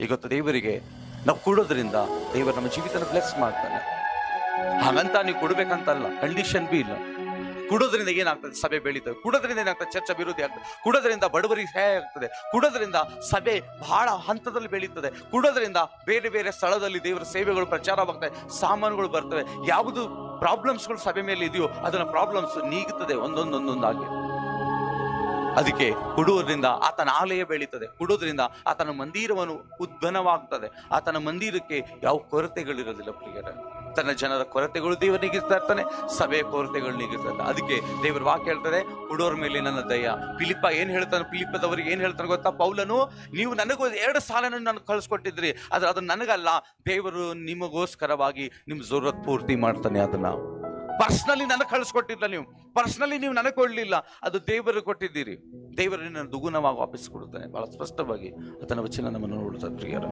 ಇವತ್ತು ದೇವರಿಗೆ ನಾವು ಕೊಡೋದ್ರಿಂದ ದೇವರು ನಮ್ಮ ಜೀವಿತನ ಬ್ಲೆಸ್ ಮಾಡ್ತಾನೆ. ಹಾಗಂತ ನೀವು ಕೊಡ್ಬೇಕಂತಲ್ಲ, ಕಂಡೀಷನ್ ಬಿ ಇಲ್ಲ. ಕೊಡೋದ್ರಿಂದ ಏನಾಗ್ತದೆ? ಸಭೆ ಬೆಳೀತದೆ. ಕೊಡೋದ್ರಿಂದ ಏನಾಗ್ತದೆ? ಚರ್ಚೆ ಅಭಿವೃದ್ಧಿ ಆಗ್ತದೆ. ಕೊಡೋದ್ರಿಂದ ಬಡವರಿಗೆ ಸಹಾಯ ಆಗ್ತದೆ. ಕೊಡೋದ್ರಿಂದ ಸಭೆ ಬಹಳ ಹಂತದಲ್ಲಿ ಬೆಳೀತದೆ. ಕೊಡೋದ್ರಿಂದ ಬೇರೆ ಬೇರೆ ಸ್ಥಳದಲ್ಲಿ ದೇವರ ಸೇವೆಗಳು ಪ್ರಚಾರವಾಗ್ತದೆ, ಸಾಮಾನುಗಳು ಬರ್ತವೆ. ಯಾವುದು ಪ್ರಾಬ್ಲಮ್ಸ್ಗಳು ಸಭೆ ಮೇಲೆ ಇದೆಯೋ ಅದನ್ನ ಪ್ರಾಬ್ಲಮ್ಸ್ ನೀಗುತ್ತದೆ ಒಂದೊಂದೊಂದೊಂದಾಗಿ. ಅದಕ್ಕೆ ಕೊಡುವುದರಿಂದ ಆತನ ಆಲಯ ಬೆಳೀತದೆ. ಕೊಡೋದ್ರಿಂದ ಆತನ ಮಂದಿರವನ್ನು ಉದ್ಭನವಾಗ್ತದೆ. ಆತನ ಮಂದಿರಕ್ಕೆ ಯಾವ ಕೊರತೆಗಳಿರೋದಿಲ್ಲ ಪ್ರಿಯರೇ. ತನ್ನ ಜನರ ಕೊರತೆಗಳು ದೇವರು ನೀಗಿಸ್ತಾ ಇರ್ತಾನೆ, ಸಭೆಯ ಕೊರತೆಗಳು ನೀಗಿಸ್ತಾ ಇರ್ತಾನೆ. ಅದಕ್ಕೆ ದೇವರ ವಾಕ್ಯ ಹೇಳ್ತಾರೆ, ಕೊಡೋರ ಮೇಲೆ ನನ್ನ ದಯ. ಫಿಲಿಪ್ಪ ಏನ್ ಹೇಳ್ತಾನೆ? ಫಿಲಿಪ್ಪದವರಿಗೆ ಏನ್ ಹೇಳ್ತಾನೆ ಗೊತ್ತಾ? ಪೌಲನು, ನೀವು ನನಗೂ 2 ಸಾಲನ್ನು ನನಗೆ ಕಳಿಸ್ಕೊಟ್ಟಿದ್ರಿ, ಆದ್ರೆ ಅದನ್ನ ನನಗಲ್ಲ, ದೇವರು ನಿಮಗೋಸ್ಕರವಾಗಿ ನಿಮ್ ಜರೂರತ್ ಪೂರ್ತಿ ಮಾಡ್ತಾನೆ. ಅದನ್ನ ಪರ್ಸನಲಿ ನನಗೆ ಕಳಿಸ್ಕೊಟ್ಟಿಲ್ಲ, ನೀವು ಪರ್ಸನಲಿ ನೀವು ನನಗೆ ಕೊಡ್ಲಿಲ್ಲ, ಅದು ದೇವರು ಕೊಟ್ಟಿದ್ದೀರಿ. ದೇವರು ನಿನ್ನನ್ನು ದುಗುಣವಾಗಿ ವಾಪಸ್ ಕೊಡುತ್ತಾನೆ. ಬಹಳ ಸ್ಪಷ್ಟವಾಗಿ ಆತನ ವಚನ ನಮ್ಮನ್ನು ನೋಡುತ್ತಾರೆ ಪ್ರಿಯರ.